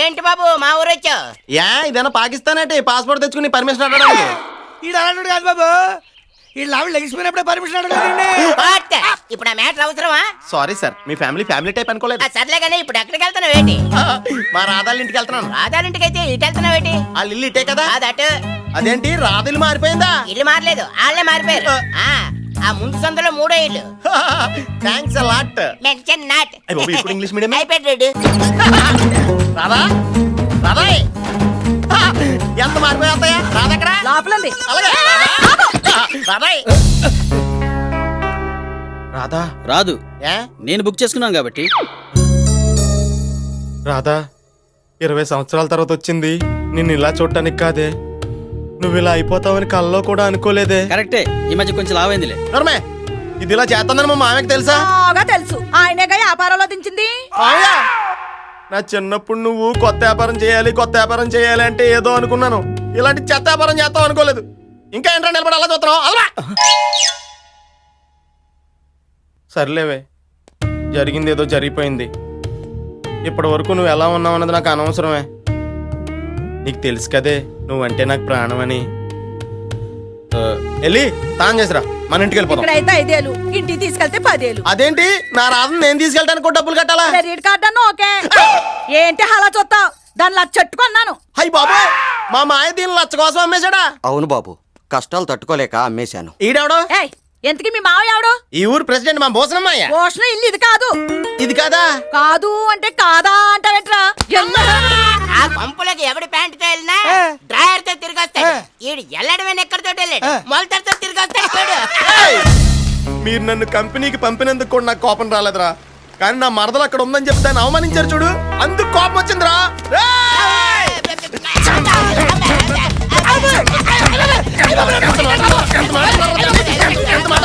ఏంటి బాబు మా ఊరు వచ్చావు? యా ఇదేనా పాకిస్తాన్ అంటే పాస్పోర్ట్ తెచ్చుకుని పర్మిషన్ అడగడానికి. ఈడు అలాంటి కాదు బాబు, ఈ లావి లెగిసిపోయినప్పుడే పర్మిషన్ అడగండి. ఇప్పుడు ఆ మ్యాటర్ అవసరమా? సారీ సార్, మీ ఫ్యామిలీ టైప్ అనుకోలేదు. సర్లే కానీ ఇప్పుడు ఎక్కడికి వెళ్తున్నావు ఏంటి? మా రాధాల ఇంటికి వెళ్తున్నాను. రాధారింటికి అయితే ఇటు వెళ్తున్నావు ఏంటి? వాళ్ళ ఇల్లు ఇటే కదా. అదటు. అదేంటి రాధలు మారిపోయిందా? ఇల్లు మారలేదు, వాళ్ళే మారిపోయారు. ఆ ముందు సందులో మూడో ఇల్లు. Thanks a lot. Mention not. ఇప్పుడు ఇంగ్లీష్ మీడియం అయిపోయాడు. రాధా రాధా ఎంత మారిపోయాయా? రాధా ఎక్కడ? లోపలండి. అలాగే రాధా రాధా రాదు, ఏ నేను బుక్ చేసుకున్నాను కాబట్టి. రాధా 20 సంవత్సరాల తర్వాత వచ్చింది. నిన్ను ఇలా చూడటానికి కాదే, నువ్వు ఇలా అయిపోతావని కల్లో కూడా అనుకోలేదే. కరెక్టే, ఈ మధ్య కొంచెం లావైందిలే. నర్మే ఇది ఇలా చేస్తుందని మా మామయ్యకి తెలుసా? బాగా తెలుసు, ఆయనేగా వ్యాపారంలో దించింది. మామయ్య నా చిన్నప్పుడు నువ్వు కొత్త వ్యాపారం చేయాలి అంటే ఏదో అనుకున్నాను. ఇలాంటి చెత్త వ్యాపారం చేస్తావు అనుకోలేదు. ఇంకా ఏంట్రా నిలబడి అలా చూస్తున్నావు? అలా సర్లేవే, జరిగింది ఏదో జరిగిపోయింది. ఇప్పటి వరకు నువ్వు ఎలా ఉన్నావు అన్నది నాకు అనవసరమే. నీకు తెలుసు కదే నువ్వంటే నాకు ప్రాణం అని. వెళ్ళి తాను చేసిరా, మన ఇంటికి వెళ్ళిపోతాం. ఇక్కడైతే 5 ఏళ్ళు, ఇంటికి తీసుకెళ్తే 10 ఏళ్ళు. అదేంటి నా రాధను నేను తీసుకెళ్ళడానికి కూడా డబ్బులు కట్టాలా? క్రెడిట్ కార్డు అన్న ఓకే. ఏంటి అలా చూస్తావు? దాని లక్ష చెట్టుకున్నాను. హై బాబు, మా మాయ దీని లచ్చ కోసం అమ్మేశాడా? అవును బాబు, కష్టాలు తట్టుకోలేక అమ్మేశాను. ఈడెవడో? ఏయ్, ఎంతకి మీ మావయ్య ఎవడు? ఈ ఊరు ప్రెసిడెంట్ మా భూషణమ్మయ్య. పోషణ ఇల్లు ఇది కాదు. ఇది కాదా? కాదు అంటే కాదా అంటావేట్రా? ఆ పంపులోకి ఎవడి ప్యాంటుతో వెళ్ళినా డ్రాయర్ తో తిరిగి వస్తాడు. ఈడు ఎల్లడమే ఎక్కడితో వెళ్ళాడు, మొలతడితో తిరిగి వస్తాడు చూడు. మీరు నన్ను కంపెనీకి పంపినందుకు కూడా నాకు కోపం రాలేదురా, కానీ నా మరదలు అక్కడ ఉందని చెప్తే దాన్ని అవమానించారు చూడు, అందుకు కోపం వచ్చిందిరా. ఎంత మాట